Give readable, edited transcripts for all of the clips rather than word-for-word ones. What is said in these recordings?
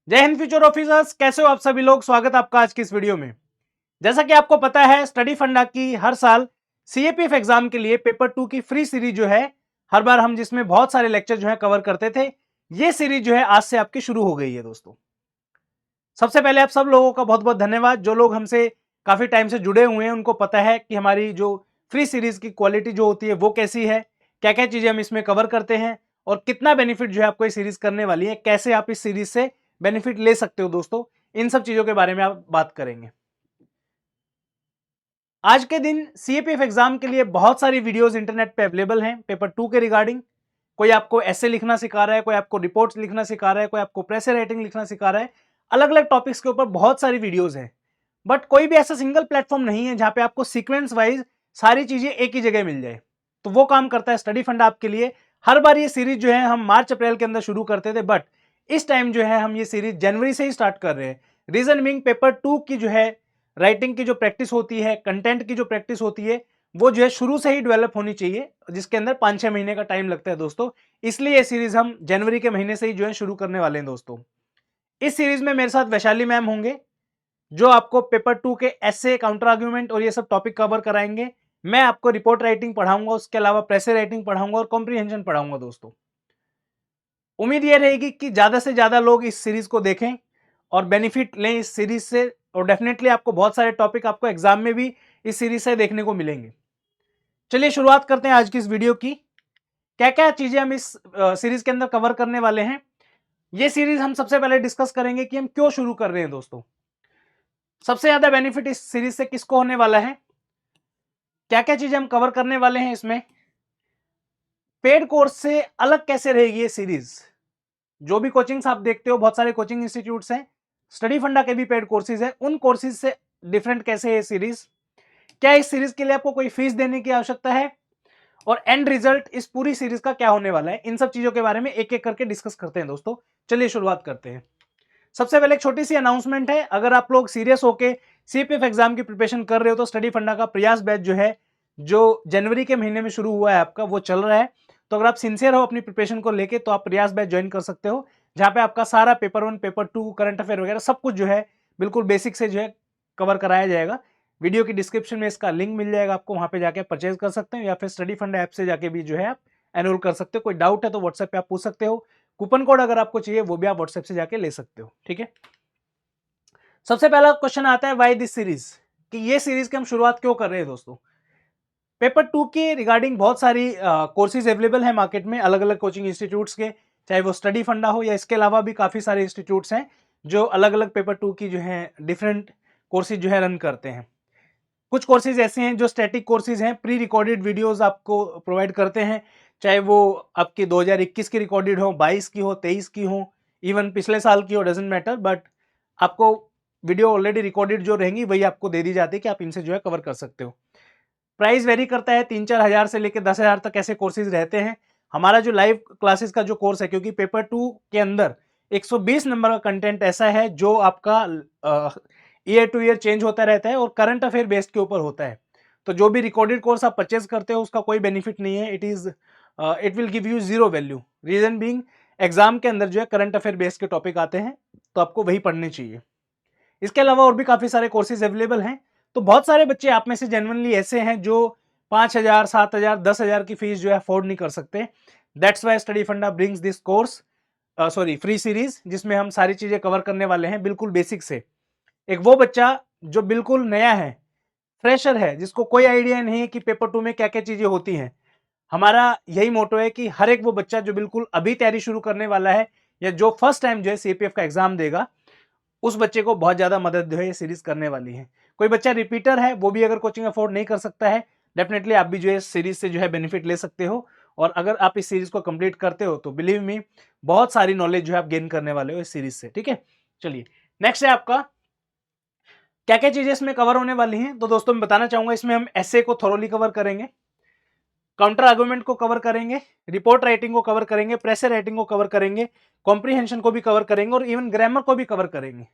जय Hind future officers, कैसे हो आप सभी लोग। स्वागत है आपका आज की इस वीडियो में। जैसा कि आपको पता है, स्टडी फंडा की हर साल सीएपीएफ एग्जाम के लिए पेपर 2 की फ्री सीरीज जो है, हर बार हम जिसमें बहुत सारे लेक्चर जो है कवर करते थे, ये सीरीज जो है आज से आपकी शुरू हो गई है दोस्तों। सबसे पहले आप सब लोगों का बहुत बहुत धन्यवाद। जो लोग हमसे काफी टाइम से जुड़े हुए हैं उनको पता है कि हमारी जो फ्री सीरीज की क्वालिटी जो होती है वो कैसी है, क्या क्या चीजें हम इसमें कवर करते हैं और कितना बेनिफिट जो है आपको ये सीरीज करने वाली है, कैसे आप इस सीरीज से बेनिफिट ले सकते हो दोस्तों। इन सब चीजों के बारे में आप बात करेंगे। आज के दिन सीएपीएफ एग्जाम के लिए बहुत सारी वीडियोस इंटरनेट पे अवेलेबल हैं पेपर 2 के रिगार्डिंग। कोई आपको ऐसे लिखना सिखा रहा है, कोई आपको रिपोर्ट्स लिखना सिखा रहा है, कोई आपको प्रेस राइटिंग लिखना सिखा रहा है। अलग अलग टॉपिक्स के ऊपर बहुत सारी वीडियोस हैं, बट कोई भी ऐसा सिंगल प्लेटफॉर्म नहीं है जहां पे आपको सीक्वेंस वाइज सारी चीजें एक ही जगह मिल जाए। तो वो काम करता है स्टडी फंड आपके लिए। हर बार ये सीरीज जो है हम मार्च अप्रैल के अंदर शुरू करते थे, बट इस टाइम जो है हम ये सीरीज जनवरी से ही स्टार्ट कर रहे हैं। रीजन बीइंग पेपर 2 की जो है राइटिंग की जो प्रैक्टिस होती है, कंटेंट की जो प्रैक्टिस होती है, वो जो है शुरू से ही डेवलप होनी चाहिए, जिसके अंदर 5-6 महीने का टाइम लगता है दोस्तों। इसलिए ये सीरीज हम जनवरी के महीने से ही जो है शुरू करने वाले हैं दोस्तों। इस सीरीज में मेरे साथ वैशाली मैम होंगे, जो आपको पेपर 2 के ऐसे, काउंटर आर्ग्यूमेंट और ये सब टॉपिक कवर कराएंगे। मैं आपको रिपोर्ट राइटिंग पढ़ाऊंगा, उसके अलावा प्रेस राइटिंग पढ़ाऊंगा और कॉम्प्रीहेंशन पढ़ाऊंगा दोस्तों। उम्मीद ये रहेगी कि ज्यादा से ज्यादा लोग इस सीरीज को देखें और बेनिफिट लें इस सीरीज से, और डेफिनेटली आपको बहुत सारे टॉपिक आपको एग्जाम में भी इस सीरीज से देखने को मिलेंगे। चलिए शुरुआत करते हैं आज की इस वीडियो की। क्या क्या चीजें हम इस सीरीज के अंदर कवर करने वाले हैं। ये सीरीज हम सबसे पहले डिस्कस करेंगे कि हम क्यों शुरू कर रहे हैं दोस्तों। सबसे ज्यादा बेनिफिट इस सीरीज से किसको होने वाला है, क्या क्या चीजें हम कवर करने वाले हैं इसमें, पेड कोर्स से अलग कैसे रहेगी ये सीरीज। जो भी कोचिंग्स आप देखते हो, बहुत सारे कोचिंग इंस्टीट्यूट्स हैं, स्टडी फंडा के भी पेड कोर्सेज हैं, उन कोर्सेज से डिफरेंट कैसे है ये सीरीज। क्या इस सीरीज के लिए आपको कोई फीस देने की आवश्यकता है, और एंड रिजल्ट इस पूरी सीरीज का क्या होने वाला है। इन सब चीजों के बारे में एक एक करके डिस्कस करते हैं दोस्तों। चलिए शुरुआत करते हैं। सबसे पहले एक छोटी सी अनाउंसमेंट है। अगर आप लोग सीरियस होके सीपीएफ एग्जाम की प्रिपरेशन कर रहे हो तो स्टडी फंडा का प्रयास बैच जो है, जो जनवरी के महीने में शुरू हुआ है आपका, वो चल रहा है। तो अगर आप सिंसियर हो अपनी प्रिपरेशन को लेके तो आप प्रयास बैच ज्वाइन कर सकते हो, जहां पे आपका सारा पेपर 1, पेपर 2, करंट अफेयर वगैरह सब कुछ जो है बिल्कुल बेसिक से जो है कवर कराया जाएगा। वीडियो की डिस्क्रिप्शन में इसका लिंक मिल जाएगा आपको, वहां पे जाके परचेज कर सकते हो, या फिर स्टडी फंड ऐप से जाके भी जो है आप एनरोल कर सकते हो। कोई डाउट है तो व्हाट्सएप पे आप पूछ सकते हो। कूपन कोड अगर आपको चाहिए वो भी आप व्हाट्सएप से जाके ले सकते हो, ठीक है। सबसे पहला क्वेश्चन आता है वाई दिस सीरीज, कि ये सीरीज की हम शुरुआत क्यों कर रहे हैं दोस्तों। पेपर 2 के रिगार्डिंग बहुत सारी कोर्सेज अवेलेबल है मार्केट में, अलग अलग कोचिंग इंस्टीट्यूट्स के, चाहे वो स्टडी फंडा हो या इसके अलावा भी काफी सारे इंस्टीट्यूट्स हैं जो अलग अलग पेपर 2 की जो है डिफरेंट कोर्सेज जो है रन करते हैं। कुछ कोर्सेज ऐसे हैं जो स्टैटिक कोर्सेज हैं, प्री रिकॉर्डेड वीडियोस आपको प्रोवाइड करते हैं, चाहे वो आपकी 2021 की रिकॉर्डेड हो, 22 की हो, 23 की हो, इवन पिछले साल की हो, डजेंट मैटर, बट आपको वीडियो ऑलरेडी रिकॉर्डेड जो रहेंगी वही आपको दे दी जाती है कि आप इनसे जो है कवर कर सकते हो। प्राइस वेरी करता है, 3-4 हज़ार से लेकर 10,000 तक ऐसे कोर्सेज रहते हैं। हमारा जो लाइव क्लासेस का जो कोर्स है, क्योंकि पेपर 2 के अंदर 120 नंबर का कंटेंट ऐसा है जो आपका ईयर टू ईयर चेंज होता रहता है और करंट अफेयर बेस्ड के ऊपर होता है। तो जो भी रिकॉर्डेड कोर्स आप परचेज करते हो उसका कोई बेनिफिट नहीं है, it will give you zero value. Reason being, exam के अंदर जो है करंट अफेयर बेस्ड के टॉपिक आते हैं, तो आपको वही पढ़ने चाहिए। इसके अलावा और भी काफी सारे कोर्सेज अवेलेबल हैं। तो बहुत सारे बच्चे आप में से जेन्युइनली ऐसे हैं जो 5,000, 7,000, 10,000 की फीस जो है अफोर्ड नहीं कर सकते। दैट्स वाई स्टडी फंडा brings this course, sorry free series, जिसमें हम सारी चीजें कवर करने वाले हैं बिल्कुल बेसिक से। एक वो बच्चा जो बिल्कुल नया है, फ्रेशर है, जिसको कोई आइडिया नहीं है कि पेपर 2 में क्या क्या चीजें होती हैं, हमारा यही मोटो है कि हर एक वो बच्चा जो बिल्कुल अभी तैयारी शुरू करने वाला है या जो फर्स्ट टाइम जो है सीपीएफ का एग्जाम देगा, उस बच्चे को बहुत ज्यादा मदद जो है ये सीरीज करने वाली है। कोई बच्चा रिपीटर है, वो भी अगर कोचिंग अफोर्ड नहीं कर सकता है, डेफिनेटली आप भी जो है सीरीज से जो है बेनिफिट ले सकते हो। और अगर आप इस सीरीज को कंप्लीट करते हो तो बिलीव मी, बहुत सारी नॉलेज जो है आप गेन करने वाले हो इस सीरीज से, ठीक है। चलिए नेक्स्ट है आपका, क्या क्या चीजें इसमें कवर होने वाली हैं। तो दोस्तों मैं बताना चाहूंगा, इसमें हम एसे को थोरोली कवर करेंगे, काउंटर आर्गुमेंट को कवर करेंगे, रिपोर्ट राइटिंग को कवर करेंगे, प्रेस राइटिंग को कवर करेंगे, कॉम्प्रीहेंशन को भी कवर करेंगे और इवन ग्रामर को भी कवर करेंगे।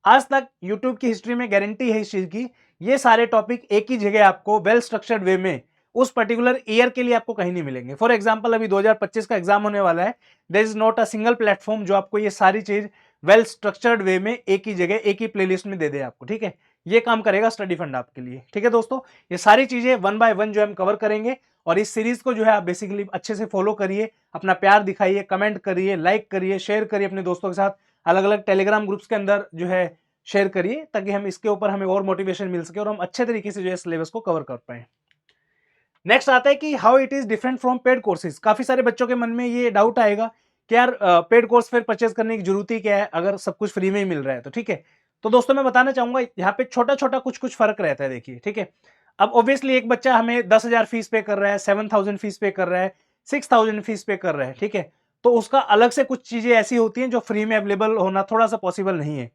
आज तक YouTube की हिस्ट्री में गारंटी है इस चीज की, ये सारे टॉपिक एक ही जगह आपको वेल स्ट्रक्चर्ड वे में उस पर्टिकुलर ईयर के लिए आपको कहीं नहीं मिलेंगे। फॉर एग्जांपल अभी 2025 का एग्जाम होने वाला है, there is not a single platform जो आपको ये सारी चीज वेल स्ट्रक्चर्ड वे में एक ही जगह एक ही प्लेलिस्ट में दे दे आपको, ठीक है। ये काम करेगा स्टडी फंड आपके लिए, ठीक है दोस्तों। ये सारी चीजें वन बाय वन जो हम कवर करेंगे, और इस सीरीज को जो है आप बेसिकली अच्छे से फॉलो करिए, अपना प्यार दिखाइए, कमेंट करिए, लाइक करिए, शेयर करिए अपने दोस्तों के साथ, अलग अलग टेलीग्राम ग्रुप्स के अंदर जो है शेयर करिए, ताकि हम इसके ऊपर हमें और मोटिवेशन मिल सके और हम अच्छे तरीके से जो है सिलेबस को कवर कर पाए। नेक्स्ट आता है कि how it is different from paid courses. काफी सारे बच्चों के मन में ये डाउट आएगा कि यार पेड कोर्स फिर परचेज करने की जरूरत ही क्या है अगर सब कुछ फ्री में ही मिल रहा है, तो ठीक है। तो दोस्तों मैं बताना चाहूंगा यहाँ पे छोटा छोटा कुछ कुछ फर्क रहता है, देखिए, ठीक है। अब ऑब्वियसली एक बच्चा हमें 10,000 फीस पे कर रहा है, 7,000 फीस पे कर रहा है, 6,000 फीस पे कर रहा है, ठीक है। तो उसका अलग से कुछ चीजें ऐसी होती हैं जो फ्री में अवेलेबल होना थोड़ा सा पॉसिबल नहीं है।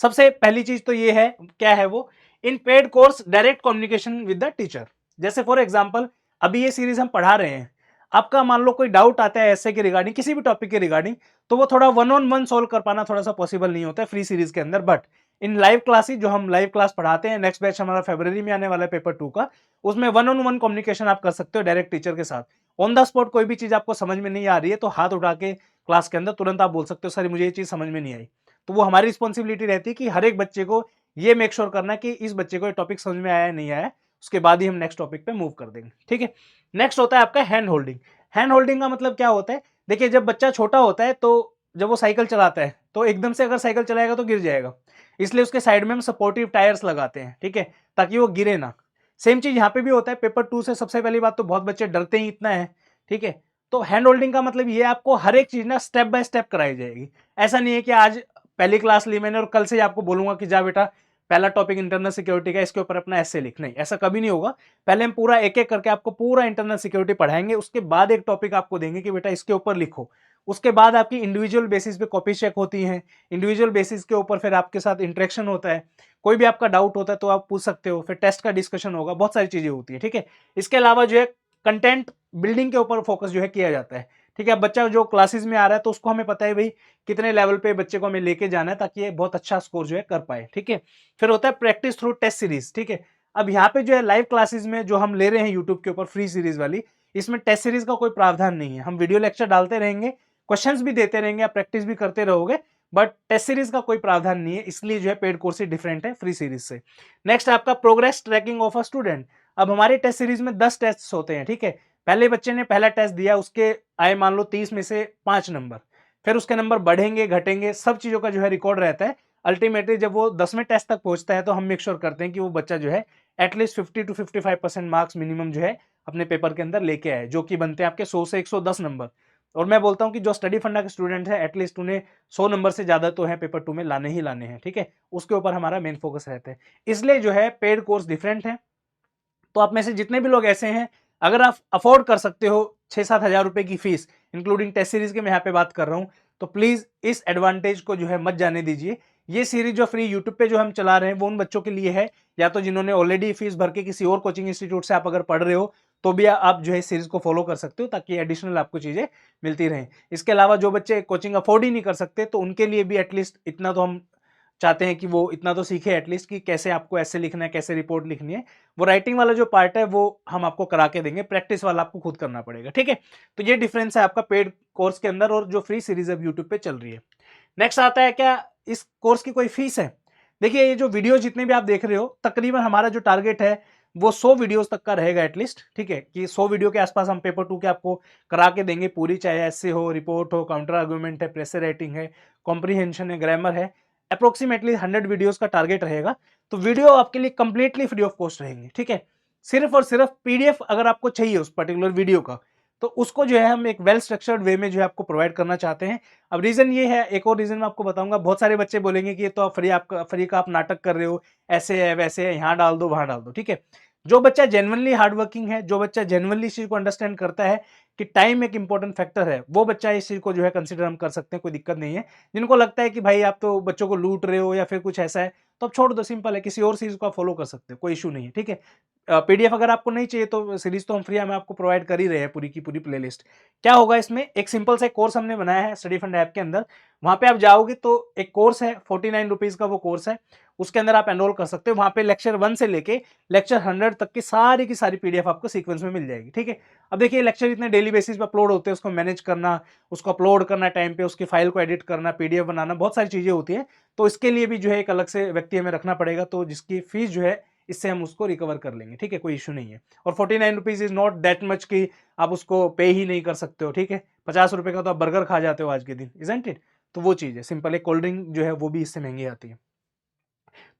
सबसे पहली चीज तो ये है, क्या है वो, in paid course direct communication with the teacher. जैसे फॉर एग्जाम्पल अभी ये सीरीज हम पढ़ा रहे हैं, आपका मान लो कोई डाउट आता है ऐसे के रिगार्डिंग, किसी भी टॉपिक के रिगार्डिंग, तो वो थोड़ा वन ऑन वन सोल्व कर पाना थोड़ा सा पॉसिबल नहीं होता है फ्री सीरीज के अंदर। बट इन लाइव क्लासेस जो हम लाइव क्लास पढ़ाते हैं, नेक्स्ट बैच हमारा फरवरी में आने वाला है पेपर 2 का, उसमें वन ऑन वन कम्युनिकेशन आप कर सकते हो डायरेक्ट टीचर के साथ। ऑन द स्पॉट कोई भी चीज आपको समझ में नहीं आ रही है तो हाथ उठा के क्लास के अंदर तुरंत आप बोल सकते हो सर मुझे ये चीज समझ में नहीं आई। तो वो हमारी रिस्पॉन्सिबिलिटी रहती है कि हर एक बच्चे को ये मेक श्योर करना कि इस बच्चे को ये टॉपिक समझ में आया नहीं आया, उसके बाद ही हम नेक्स्ट टॉपिक पे मूव कर देंगे, ठीक है। नेक्स्ट होता है आपका हैंड होल्डिंग। हैंड होल्डिंग का मतलब क्या होता है, देखिए जब बच्चा छोटा होता है तो जब वो साइकिल चलाता है तो एकदम से अगर साइकिल चलाएगा तो गिर जाएगा, इसलिए उसके साइड में हम सपोर्टिव टायर्स लगाते हैं, ठीक है, ताकि वो गिरे ना। सेम चीज यहाँ पे भी होता है। पेपर 2 से सबसे पहली बात तो बहुत बच्चे डरते ही इतना है, ठीक है। तो हैंड होल्डिंग का मतलब ये आपको हर एक चीज ना स्टेप बाय स्टेप कराई जाएगी। ऐसा नहीं है कि आज पहली क्लास ली मैंने और कल से ही आपको बोलूंगा कि जा बेटा पहला टॉपिक इंटरनल सिक्योरिटी का, इसके ऊपर अपना एसे लिख, नहीं, ऐसा कभी नहीं होगा। पहले हम पूरा एक एक करके आपको पूरा इंटरनल सिक्योरिटी पढ़ाएंगे, उसके बाद एक टॉपिक आपको देंगे कि बेटा इसके ऊपर लिखो। उसके बाद आपकी इंडिविजुअल बेसिस पे कॉपी चेक होती है, इंडिविजुअल बेसिस के ऊपर फिर आपके साथ इंटरेक्शन होता है, कोई भी आपका डाउट होता है तो आप पूछ सकते हो, फिर टेस्ट का डिस्कशन होगा, बहुत सारी चीजें होती है, ठीक है। इसके अलावा जो है कंटेंट बिल्डिंग के ऊपर फोकस जो है किया जाता है, ठीक है। बच्चा जो क्लासेस में आ रहा है तो उसको हमें पता है भाई कितने लेवल पे बच्चे को हमें लेके जाना है ताकि ये बहुत अच्छा स्कोर जो है कर पाए, ठीक है। फिर होता है प्रैक्टिस थ्रू टेस्ट सीरीज, ठीक है। अब यहाँ पे जो है लाइव क्लासेस में जो हम ले रहे हैं यूट्यूब के ऊपर फ्री सीरीज वाली, इसमें टेस्ट सीरीज का कोई प्रावधान नहीं है। हम वीडियो लेक्चर डालते रहेंगे, क्वेश्चंस भी देते रहेंगे, आप प्रैक्टिस भी करते रहोगे, बट टेस्ट सीरीज का कोई प्रावधान नहीं है, इसलिए जो है पेड कोर्स डिफरेंट है फ्री सीरीज से। नेक्स्ट आपका progress tracking of a student. अब हमारे टेस्ट सीरीज में 10 टेस्ट होते हैं, ठीक है। पहले बच्चे ने पहला टेस्ट दिया, उसके आए मान लो 30 में से 5 नंबर, फिर उसके नंबर बढ़ेंगे घटेंगे, सब चीजों का जो है रिकॉर्ड रहता है। अल्टीमेटली जब वो 10वें टेस्ट तक पहुंचता है तो हम मेक श्योर करते हैं कि वो बच्चा जो है एटलीस्ट 50 to 55% मार्क्स मिनिमम जो है अपने पेपर के अंदर लेके आए, जो कि बनते हैं आपके 100 से 110 नंबर। और मैं बोलता हूं कि जो स्टडी फंडा के स्टूडेंट है एटलीस्ट उन्हें 100 नंबर से ज्यादा तो है पेपर 2 में लाने ही लाने हैं, ठीक है। उसके ऊपर हमारा मेन फोकस रहता है, इसलिए जो है पेड कोर्स डिफरेंट है। तो आप में से जितने भी लोग ऐसे हैं, अगर आप अफोर्ड कर सकते हो 6-7 हजार रुपए की फीस इंक्लूडिंग टेस्ट सीरीज की मैं यहाँ पे बात कर रहा हूँ, तो प्लीज इस एडवांटेज को जो है मत जाने दीजिए। ये सीरीज जो फ्री यूट्यूब पे जो हम चला रहे हैं वो उन बच्चों के लिए है, या तो जिन्होंने ऑलरेडी फीस भर के किसी और कोचिंग इंस्टीट्यूट से आप अगर पढ़ रहे हो तो भी आप जो है सीरीज को फॉलो कर सकते हो ताकि एडिशनल आपको चीजें मिलती रहें। इसके अलावा जो बच्चे कोचिंग अफोर्ड ही नहीं कर सकते तो उनके लिए भी एटलीस्ट इतना तो हम चाहते हैं कि वो इतना तो सीखे एटलीस्ट कि कैसे आपको ऐसे लिखना है, कैसे रिपोर्ट लिखनी है। वो राइटिंग वाला जो पार्ट है वो हम आपको करा के देंगे, प्रैक्टिस वाला आपको खुद करना पड़ेगा, ठीक है। तो ये डिफरेंस है आपका पेड कोर्स के अंदर और जो फ्री सीरीज अब यूट्यूब पे चल रही है। नेक्स्ट आता है क्या इस कोर्स की कोई फीस है। देखिए ये जो वीडियो जितने भी आप देख रहे हो तकरीबन हमारा जो टारगेट है वो 100 वीडियोस तक का रहेगा एटलीस्ट, ठीक है, कि 100 वीडियो के आसपास हम पेपर 2 के आपको करा के देंगे पूरी, चाहे ऐसे हो, रिपोर्ट हो, काउंटर आर्गुमेंट है, प्रेशर राइटिंग है, कॉम्प्रीहेंशन है, ग्रामर है। अप्रोक्सीमेटली 100 वीडियोस का टारगेट रहेगा। तो वीडियो आपके लिए कंप्लीटली फ्री ऑफ कॉस्ट रहेंगे, ठीक है। सिर्फ और सिर्फ पीडीएफ अगर आपको चाहिए उस पर्टिकुलर वीडियो का तो उसको जो है हम एक वेल स्ट्रक्चर्ड वे में जो है आपको प्रोवाइड करना चाहते हैं। अब रीजन ये है, एक और रीजन मैं आपको बताऊंगा, बहुत सारे बच्चे बोलेंगे कि ये तो आप फ्री का आप नाटक कर रहे हो, ऐसे है वैसे है, यहाँ डाल दो वहां डाल दो, ठीक है। जो बच्चा जेन्युइनली हार्डवर्किंग है, जो बच्चा जेन्युइनली इस चीज को अंडरस्टैंड करता है कि टाइम एक इंपॉर्टेंट फैक्टर है, वो बच्चा इस चीज को जो है कंसिडर हम कर सकते हैं, कोई दिक्कत नहीं है। जिनको लगता है कि भाई आप तो बच्चों को लूट रहे हो या फिर कुछ ऐसा है तो आप छोड़ दो, सिंपल है, किसी और चीज को आप फॉलो कर सकते हो, कोई इशू नहीं है, ठीक है। पीडीएफ अगर आपको नहीं चाहिए तो सीरीज तो हम फ्री में आपको प्रोवाइड कर ही रहे हैं, पूरी की पूरी प्लेलिस्ट। क्या होगा इसमें, एक सिंपल सा कोर्स हमने बनाया है स्टडी फंड ऐप के अंदर। वहां पे आप जाओगे तो एक कोर्स है, 49 रुपीज का वो कोर्स है, उसके अंदर आप एनरोल कर सकते हो। वहां पे लेक्चर 1 से लेके लेक्चर 100 तक की सारी पीडीएफ आपको सीक्वेंस में मिल जाएगी। ठीक है, अब देखिए लेक्चर इतने डेली बेसिस पे अपलोड होते हैं, उसको मैनेज करना, उसको अपलोड करना टाइम पे, उसकी फाइल को एडिट करना, पीडीएफ बनाना, बहुत सारी चीजें होती है। तो इसके लिए भी जो है एक अलग से व्यक्ति हमें रखना पड़ेगा, तो जिसकी फीस जो है इससे हम उसको रिकवर कर लेंगे। ठीक है, कोई इशू नहीं है। और 49 rupees is not that much कि आप उसको पे ही नहीं कर सकते हो। ठीक है, 50 रुपए का तो आप बर्गर खा जाते हो आज के दिन, इजंट इट। तो वो चीज है सिंपल, एक कोल्ड ड्रिंक जो है वो भी इससे महंगी आती है।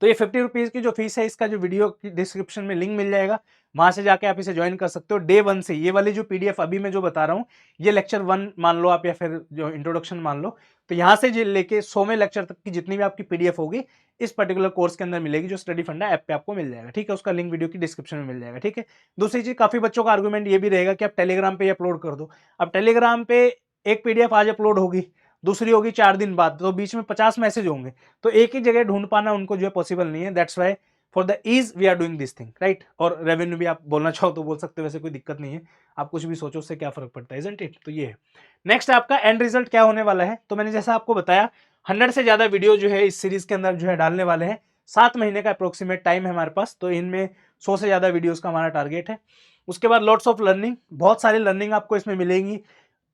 तो ये 50 रुपीज की जो फीस है, इसका जो वीडियो की डिस्क्रिप्शन में लिंक मिल जाएगा, वहां से जाके आप इसे ज्वाइन कर सकते हो। डे 1 से ये वाली जो पीडीएफ अभी मैं जो बता रहा हूँ, ये लेक्चर 1 मान लो आप, या फिर जो इंट्रोडक्शन मान लो, तो यहाँ से लेके 100वें लेक्चर तक की जितनी भी आपकी पीडीएफ होगी इस पर्टिकुलर कोर्स के अंदर मिलेगी, जो स्टडी फंडा ऐप पे आपको मिल जाएगा। ठीक है, उसका लिंक वीडियो की डिस्क्रिप्शन में मिल जाएगा। ठीक है, दूसरी चीज, काफी बच्चों का आर्गूमेंट ये भी रहेगा कि आप टेलीग्राम पे अपलोड कर दो। अब टेलीग्राम पे एक पीडीएफ आज अपलोड होगी, दूसरी होगी 4 दिन बाद, तो बीच में 50 मैसेज होंगे, तो एक ही जगह ढूंढ पाना उनको जो है पॉसिबल नहीं है। That's why for the ease we are doing this thing, right. और रेवेन्यू भी आप बोलना चाहो तो बोल सकते हो, वैसे कोई दिक्कत नहीं है, आप कुछ भी सोचो उससे क्या फर्क पड़ता है, इजंट इट। तो ये है। नेक्स्ट आपका एंड रिजल्ट क्या होने वाला है, तो मैंने जैसा आपको बताया 100 से ज्यादा वीडियो जो है इस सीरीज के अंदर जो है डालने वाले हैं। 7 महीने का अप्रोक्सीमेट टाइम है हमारे पास, तो इनमें 100 से ज्यादा वीडियोस का हमारा टारगेट है। उसके बाद लॉट्स ऑफ लर्निंग, बहुत सारी लर्निंग आपको इसमें मिलेंगी।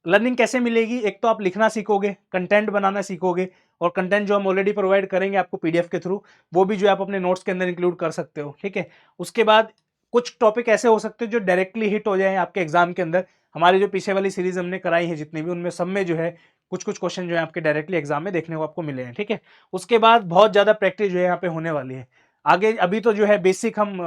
लर्निंग कैसे मिलेगी, एक तो आप लिखना सीखोगे, कंटेंट बनाना सीखोगे, और कंटेंट जो हम ऑलरेडी प्रोवाइड करेंगे आपको पीडीएफ के थ्रू, वो भी जो है आप अपने नोट्स के अंदर इंक्लूड कर सकते हो। ठीक है, उसके बाद कुछ टॉपिक ऐसे हो सकते हैं जो डायरेक्टली हिट हो जाए आपके एग्जाम के अंदर। हमारी जो पीछे वाली सीरीज हमने कराई है जितनी भी, उनमें सब में जो है कुछ कुछ क्वेश्चन जो है आपके डायरेक्टली एग्जाम में देखने को आपको मिले हैं। ठीक है, उसके बाद बहुत ज्यादा प्रैक्टिस जो है यहाँ पे होने वाली है आगे। अभी तो जो है बेसिक हम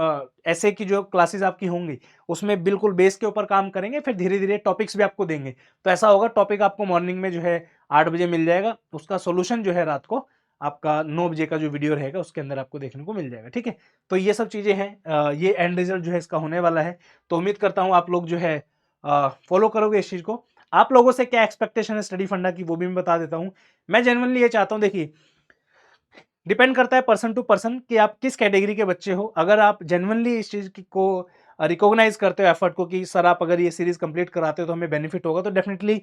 ऐसे की जो क्लासेस आपकी होंगी उसमें बिल्कुल बेस के ऊपर काम करेंगे, फिर धीरे धीरे टॉपिक्स भी आपको देंगे। तो ऐसा होगा, टॉपिक आपको मॉर्निंग में जो है 8 बजे मिल जाएगा, उसका सोल्यूशन जो है रात को आपका 9 बजे का जो वीडियो रहेगा उसके अंदर आपको देखने को मिल जाएगा। ठीक है, तो ये सब चीजें हैं, ये एंड रिजल्ट जो है इसका होने वाला है। तो उम्मीद करता हूँ आप लोग जो है फॉलो करोगे इस चीज को। आप लोगों से क्या एक्सपेक्टेशन है स्टडी फंडा की, वो भी मैं बता देता हूँ। मैं जेन्युइनली ये चाहता हूँ, देखिए डिपेंड करता है पर्सन टू पर्सन कि आप किस कैटेगरी के बच्चे हो। अगर आप जेन्युइनली इस चीज को रिकॉग्नाइज करते हो एफर्ट को, कि सर आप अगर ये सीरीज कंप्लीट कराते हो तो हमें बेनिफिट होगा, तो डेफिनेटली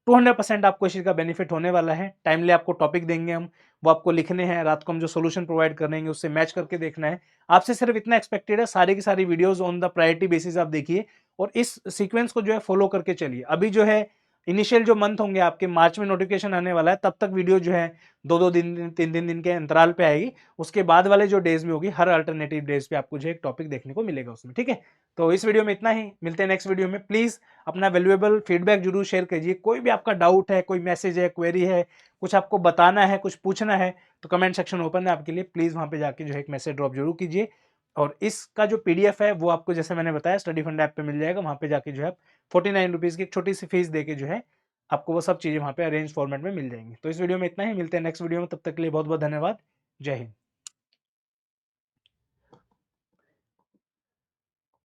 200% आपको इस चीज का बेनिफिट होने वाला है। टाइमली आपको टॉपिक देंगे हम, वो आपको लिखने हैं, रात को हम जो सोल्यूशन प्रोवाइड करेंगे उससे मैच करके देखना है। आपसे सिर्फ इतना एक्सपेक्टेड है, सारी की सारी videos on the priority basis आप देखिए, और इस सीक्वेंस को जो है फॉलो करके चलिए। अभी जो है इनिशियल जो मंथ होंगे आपके, मार्च में नोटिफिकेशन आने वाला है, तब तक वीडियो जो है 2-2 दिन 3-3 दिन के अंतराल पे आएगी। उसके बाद वाले जो डेज में होगी, हर अल्टरनेटिव डेज पे आपको जो एक टॉपिक देखने को मिलेगा उसमें। ठीक है, तो इस वीडियो में इतना ही, मिलते हैं नेक्स्ट वीडियो में। प्लीज अपना वैल्यूएबल फीडबैक जरूर शेयर कीजिए। कोई भी आपका डाउट है, कोई मैसेज है, क्वेरी है, कुछ आपको बताना है, कुछ पूछना है, तो कमेंट सेक्शन ओपन है आपके लिए। प्लीज वहां पे जाके जो है एक मैसेज ड्रॉप जरूर कीजिए। और इसका जो पीडीएफ है वो आपको, जैसे मैंने बताया, स्टडी फंड ऐप पे मिल जाएगा। वहां पे जाके जो है 49 रुपीज की एक छोटी सी फीस देके जो है आपको वो सब चीजें वहां पे अरेंज फॉर्मेट में मिल जाएंगी। तो इस वीडियो में इतना ही, मिलते हैं नेक्स्ट वीडियो में, तब तक के लिए बहुत बहुत धन्यवाद। जय हिंद।